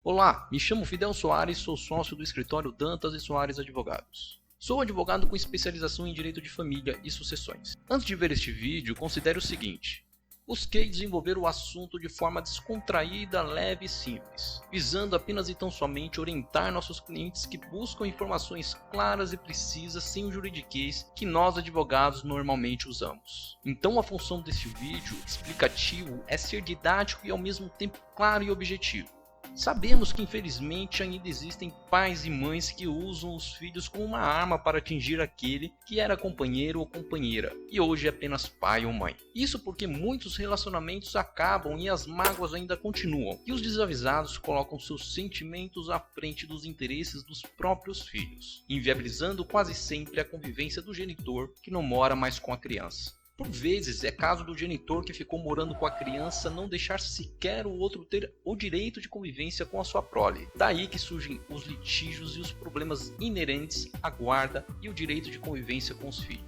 Olá, me chamo Fidel Soares, sou sócio do escritório Dantas e Soares Advogados. Sou advogado com especialização em direito de família e sucessões. Antes de ver este vídeo, considere o seguinte. Busquei desenvolver o assunto de forma descontraída, leve e simples, visando apenas e tão somente orientar nossos clientes que buscam informações claras e precisas sem o juridiquês que nós advogados normalmente usamos. Então a função deste vídeo explicativo é ser didático e ao mesmo tempo claro e objetivo. Sabemos que infelizmente ainda existem pais e mães que usam os filhos como uma arma para atingir aquele que era companheiro ou companheira e hoje é apenas pai ou mãe. Isso porque muitos relacionamentos acabam e as mágoas ainda continuam, e os desavisados colocam seus sentimentos à frente dos interesses dos próprios filhos, inviabilizando quase sempre a convivência do genitor que não mora mais com a criança. Por vezes é caso do genitor que ficou morando com a criança não deixar sequer o outro ter o direito de convivência com a sua prole. Daí que surgem os litígios e os problemas inerentes à guarda e o direito de convivência com os filhos.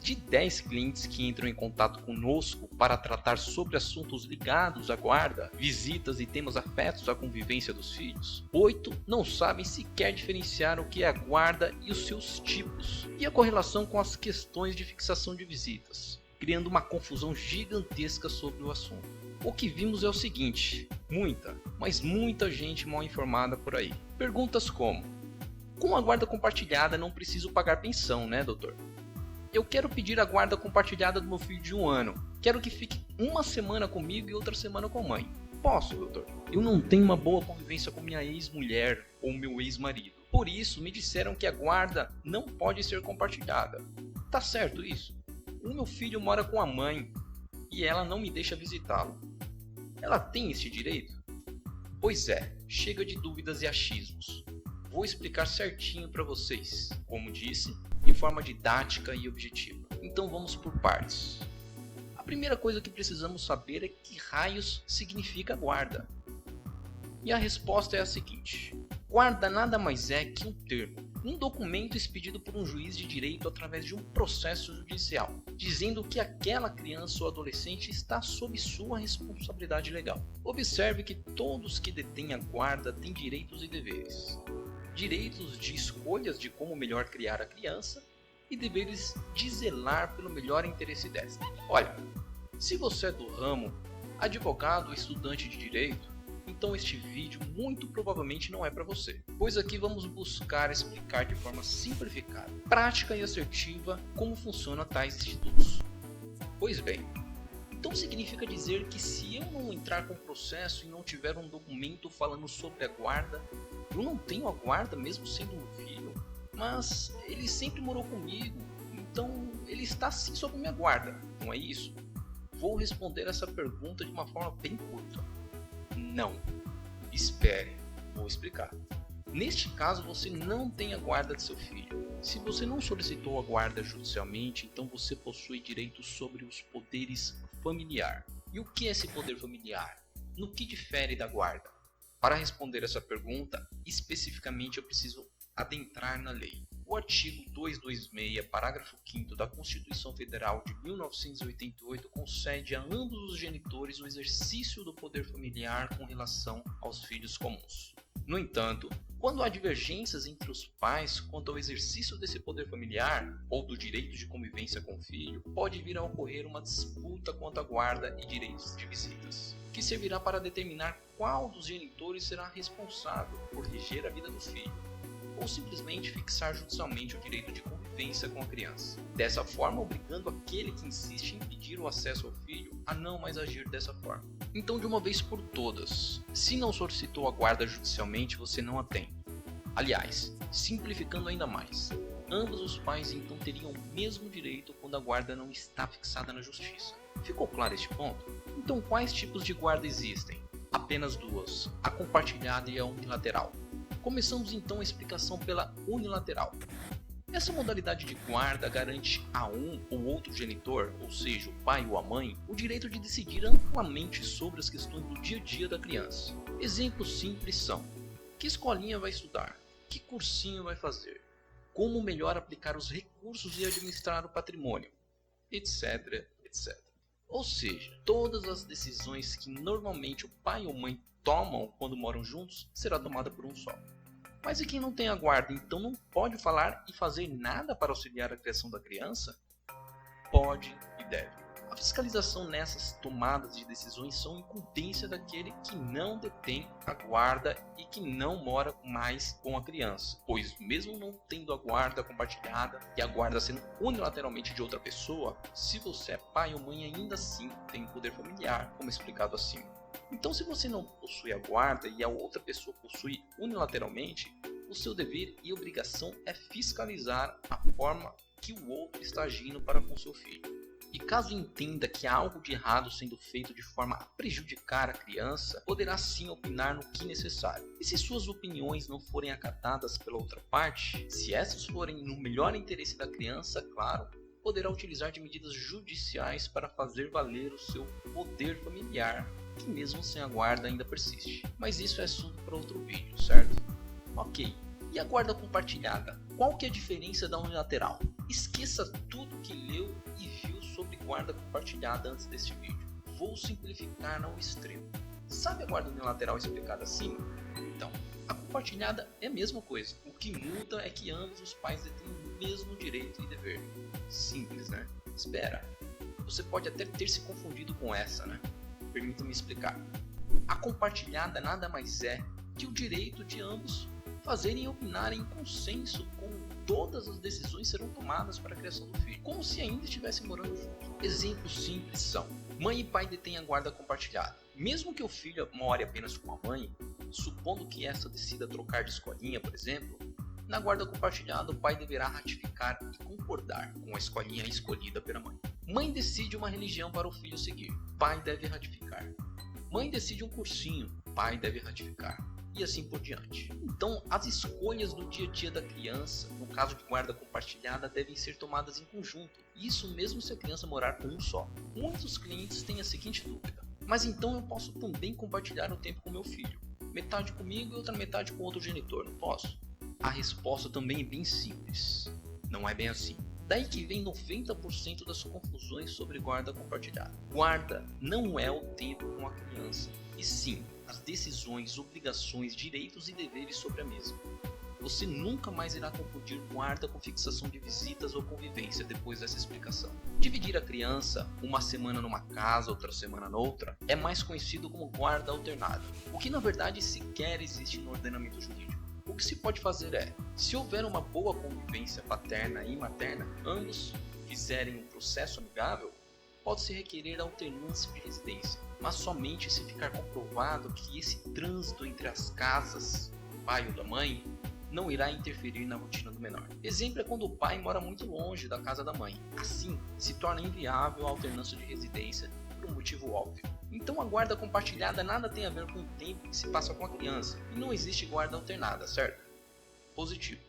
De 10 clientes que entram em contato conosco para tratar sobre assuntos ligados à guarda, visitas e temas afetos à convivência dos filhos, 8 não sabem sequer diferenciar o que é a guarda e os seus tipos, e a correlação com as questões de fixação de visitas, criando uma confusão gigantesca sobre o assunto. O que vimos é o seguinte, mas muita gente mal informada por aí. Perguntas como, com a guarda compartilhada não preciso pagar pensão, né, doutor? Eu quero pedir a guarda compartilhada do meu filho de 1 ano. Quero que fique uma semana comigo e outra semana com a mãe. Posso, doutor? Eu não tenho uma boa convivência com minha ex-mulher ou meu ex-marido. Por isso, me disseram que a guarda não pode ser compartilhada. Tá certo isso? O meu filho mora com a mãe e ela não me deixa visitá-lo. Ela tem esse direito? Pois é, chega de dúvidas e achismos. Vou explicar certinho para vocês, como disse, de forma didática e objetiva. Então vamos por partes. A primeira coisa que precisamos saber é que raios significa guarda. E a resposta é a seguinte. Guarda nada mais é que um termo, um documento expedido por um juiz de direito através de um processo judicial, dizendo que aquela criança ou adolescente está sob sua responsabilidade legal. Observe que todos que detêm a guarda têm direitos e deveres. Direitos de escolhas de como melhor criar a criança e deveres de zelar pelo melhor interesse desta. Olha, se você é do ramo, advogado ou estudante de direito, então este vídeo muito provavelmente não é para você, pois aqui vamos buscar explicar de forma simplificada, prática e assertiva como funcionam tais institutos. Pois bem, então significa dizer que se eu não entrar com o processo e não tiver um documento falando sobre a guarda, eu não tenho a guarda mesmo sendo um filho, mas ele sempre morou comigo, então ele está sim sob minha guarda, não é isso? Vou responder essa pergunta de uma forma bem curta. Não. Espere, vou explicar. Neste caso, você não tem a guarda de seu filho. Se você não solicitou a guarda judicialmente, então você possui direitos sobre os poderes familiar. E o que é esse poder familiar? No que difere da guarda? Para responder essa pergunta, especificamente eu preciso adentrar na lei. O artigo 226, parágrafo 5º da Constituição Federal de 1988 concede a ambos os genitores o exercício do poder familiar com relação aos filhos comuns. No entanto, quando há divergências entre os pais quanto ao exercício desse poder familiar ou do direito de convivência com o filho, pode vir a ocorrer uma disputa quanto à guarda e direitos de visitas, que servirá para determinar qual dos genitores será responsável por reger a vida do filho, ou simplesmente fixar judicialmente o direito de convivência com a criança. Dessa forma, obrigando aquele que insiste em impedir o acesso ao filho a não mais agir dessa forma. Então, de uma vez por todas, se não solicitou a guarda judicialmente, você não a tem. Aliás, simplificando ainda mais, ambos os pais então teriam o mesmo direito quando a guarda não está fixada na justiça. Ficou claro este ponto? Então, quais tipos de guarda existem? Apenas duas, a compartilhada e a unilateral. Começamos então a explicação pela unilateral. Essa modalidade de guarda garante a um ou outro genitor, ou seja, o pai ou a mãe, o direito de decidir amplamente sobre as questões do dia a dia da criança. Exemplos simples são: que escolinha vai estudar? Que cursinho vai fazer? Como melhor aplicar os recursos e administrar o patrimônio? Etc, etc. Ou seja, todas as decisões que normalmente o pai ou mãe tomam quando moram juntos será tomada por um só. Mas e quem não tem a guarda, então não pode falar e fazer nada para auxiliar a criação da criança? Pode e deve. A fiscalização nessas tomadas de decisões são incumbência daquele que não detém a guarda e que não mora mais com a criança, pois mesmo não tendo a guarda compartilhada e a guarda sendo unilateralmente de outra pessoa, se você é pai ou mãe ainda assim tem poder familiar, como explicado acima. Então, se você não possui a guarda e a outra pessoa possui unilateralmente, o seu dever e obrigação é fiscalizar a forma que o outro está agindo para com seu filho. E caso entenda que há algo de errado sendo feito de forma a prejudicar a criança, poderá sim opinar no que necessário. E se suas opiniões não forem acatadas pela outra parte, se essas forem no melhor interesse da criança, claro, poderá utilizar de medidas judiciais para fazer valer o seu poder familiar, que mesmo sem a guarda ainda persiste. Mas isso é assunto para outro vídeo, certo? Ok, e a guarda compartilhada? Qual que é a diferença da unilateral? Esqueça tudo que leu e viu sobre guarda compartilhada antes deste vídeo. Vou simplificar ao extremo. Sabe a guarda unilateral explicada acima? Então, a compartilhada é a mesma coisa. O que muda é que ambos os pais detêm o mesmo direito e dever. Simples, né? Espera, você pode até ter se confundido com essa, né? Permita-me explicar. A compartilhada nada mais é que o direito de ambos fazerem e opinarem em consenso como todas as decisões serão tomadas para a criação do filho, como se ainda estivessem morando juntos. Exemplos simples são: mãe e pai detêm a guarda compartilhada. Mesmo que o filho more apenas com a mãe, supondo que esta decida trocar de escolinha, por exemplo, na guarda compartilhada o pai deverá ratificar e concordar com a escolinha escolhida pela mãe. Mãe decide uma religião para o filho seguir, pai deve ratificar. Mãe decide um cursinho, pai deve ratificar. E assim por diante. Então, as escolhas do dia a dia da criança, no caso de guarda compartilhada, devem ser tomadas em conjunto. Isso mesmo se a criança morar com um só. Muitos clientes têm a seguinte dúvida: mas então eu posso também compartilhar o tempo com meu filho? Metade comigo e outra metade com outro genitor, não posso? A resposta também é bem simples. Não é bem assim. Daí que vem 90% das confusões sobre guarda compartilhada. Guarda não é o tempo com a criança, e sim as decisões, obrigações, direitos e deveres sobre a mesma. Você nunca mais irá confundir guarda com fixação de visitas ou convivência depois dessa explicação. Dividir a criança uma semana numa casa, outra semana noutra, é mais conhecido como guarda alternada, o que na verdade sequer existe no ordenamento jurídico. O que se pode fazer é, se houver uma boa convivência paterna e materna, ambos fizerem um processo amigável, pode-se requerer alternância de residência, mas somente se ficar comprovado que esse trânsito entre as casas, do pai ou da mãe, não irá interferir na rotina do menor. Exemplo é quando o pai mora muito longe da casa da mãe. Assim, se torna inviável a alternância de residência por um motivo óbvio. Então a guarda compartilhada nada tem a ver com o tempo que se passa com a criança, e não existe guarda alternada, certo? Positivo.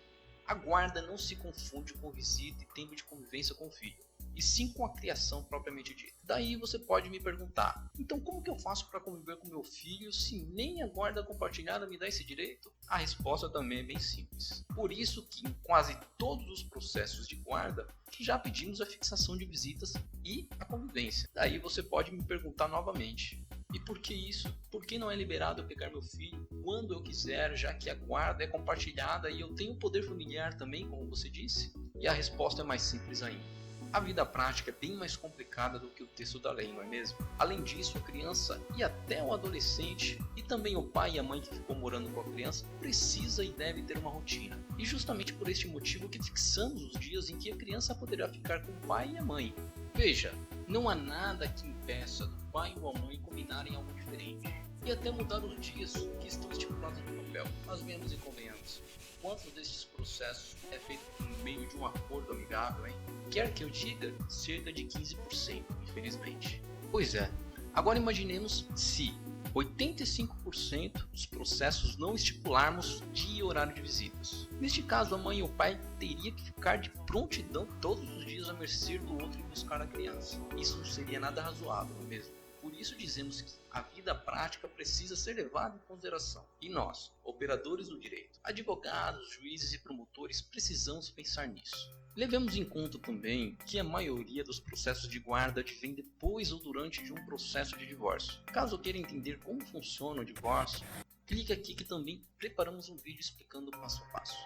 A guarda não se confunde com visita e tempo de convivência com o filho, e sim com a criação propriamente dita. Daí você pode me perguntar: então como que eu faço para conviver com meu filho se nem a guarda compartilhada me dá esse direito? A resposta também é bem simples. Por isso que em quase todos os processos de guarda já pedimos a fixação de visitas e a convivência. Daí você pode me perguntar novamente: e por que isso? Por que não é liberado eu pegar meu filho quando eu quiser, já que a guarda é compartilhada e eu tenho poder familiar também, como você disse? E a resposta é mais simples ainda. A vida prática é bem mais complicada do que o texto da lei, não é mesmo? Além disso, a criança e até o adolescente, e também o pai e a mãe que ficou morando com a criança, precisa e deve ter uma rotina. E justamente por este motivo que fixamos os dias em que a criança poderá ficar com o pai e a mãe. Veja, não há nada que impeça do pai ou a mãe combinarem algo diferente, e até mudar os dias que estão estipulados no papel. Mas venhamos e convenhamos, quantos destes processos é feito por meio de um acordo amigável, hein? Quer que eu diga, cerca de 15%, infelizmente. Pois é, agora imaginemos se 85% dos processos não estipularmos dia e horário de visitas. Neste caso, a mãe e o pai teria que ficar de prontidão todos os dias a mercê do outro e buscar a criança. Isso não seria nada razoável, não é mesmo? Por isso dizemos que a vida prática precisa ser levada em consideração. E nós, operadores do direito, advogados, juízes e promotores, precisamos pensar nisso. Levemos em conta também que a maioria dos processos de guarda advém depois ou durante de um processo de divórcio. Caso queira entender como funciona o divórcio, clique aqui que também preparamos um vídeo explicando passo a passo.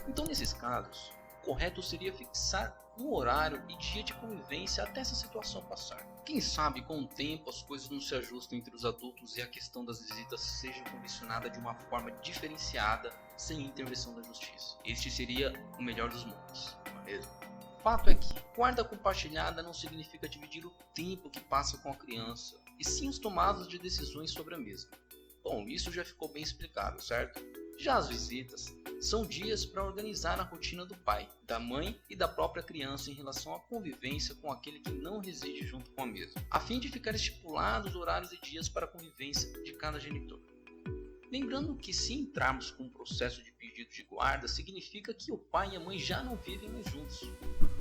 Então, nesses casos, o correto seria fixar um horário e dia de convivência até essa situação passar. Quem sabe com o tempo as coisas não se ajustam entre os adultos e a questão das visitas seja condicionada de uma forma diferenciada, sem intervenção da justiça. Este seria o melhor dos mundos, não é mesmo? Fato é que guarda compartilhada não significa dividir o tempo que passa com a criança, e sim as tomadas de decisões sobre a mesma. Bom, isso já ficou bem explicado, certo? Já as visitas são dias para organizar a rotina do pai, da mãe e da própria criança em relação à convivência com aquele que não reside junto com a mesma, a fim de ficar estipulados horários e dias para a convivência de cada genitor. Lembrando que se entrarmos com um processo de pedido de guarda, significa que o pai e a mãe já não vivem mais juntos,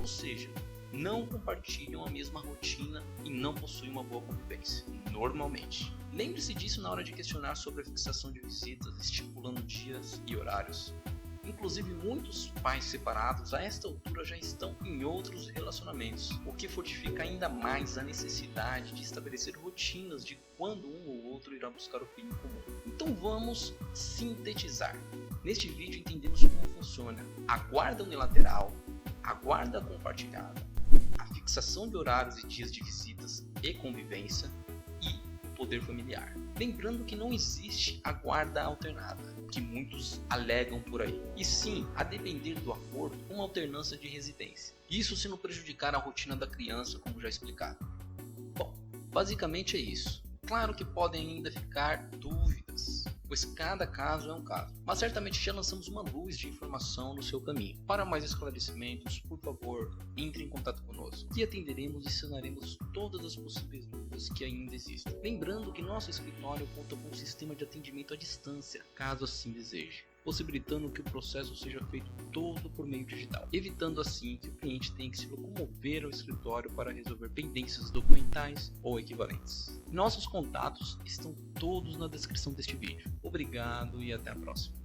ou seja, não compartilham a mesma rotina e não possuem uma boa convivência, normalmente. Lembre-se disso na hora de questionar sobre a fixação de visitas, estipulando dias e horários. Inclusive, muitos pais separados a esta altura já estão em outros relacionamentos, o que fortifica ainda mais a necessidade de estabelecer rotinas de quando um ou outro irá buscar o fim em comum. Então vamos sintetizar. Neste vídeo entendemos como funciona a guarda unilateral, a guarda compartilhada, a fixação de horários e dias de visitas e convivência e o poder familiar. Lembrando que não existe a guarda alternada, que muitos alegam por aí, e sim, a depender do acordo, uma alternância de residência. Isso se não prejudicar a rotina da criança, como já explicado. Bom, basicamente é isso. Claro que podem ainda ficar dúvidas, pois cada caso é um caso, mas certamente já lançamos uma luz de informação no seu caminho. Para mais esclarecimentos, por favor, entre em contato conosco e atenderemos e sanaremos todas as possíveis dúvidas que ainda existem. Lembrando que nosso escritório conta com um sistema de atendimento à distância, caso assim deseje, possibilitando que o processo seja feito todo por meio digital, evitando assim que o cliente tenha que se locomover ao escritório para resolver pendências documentais ou equivalentes. Nossos contatos estão todos na descrição deste vídeo. Obrigado e até a próxima.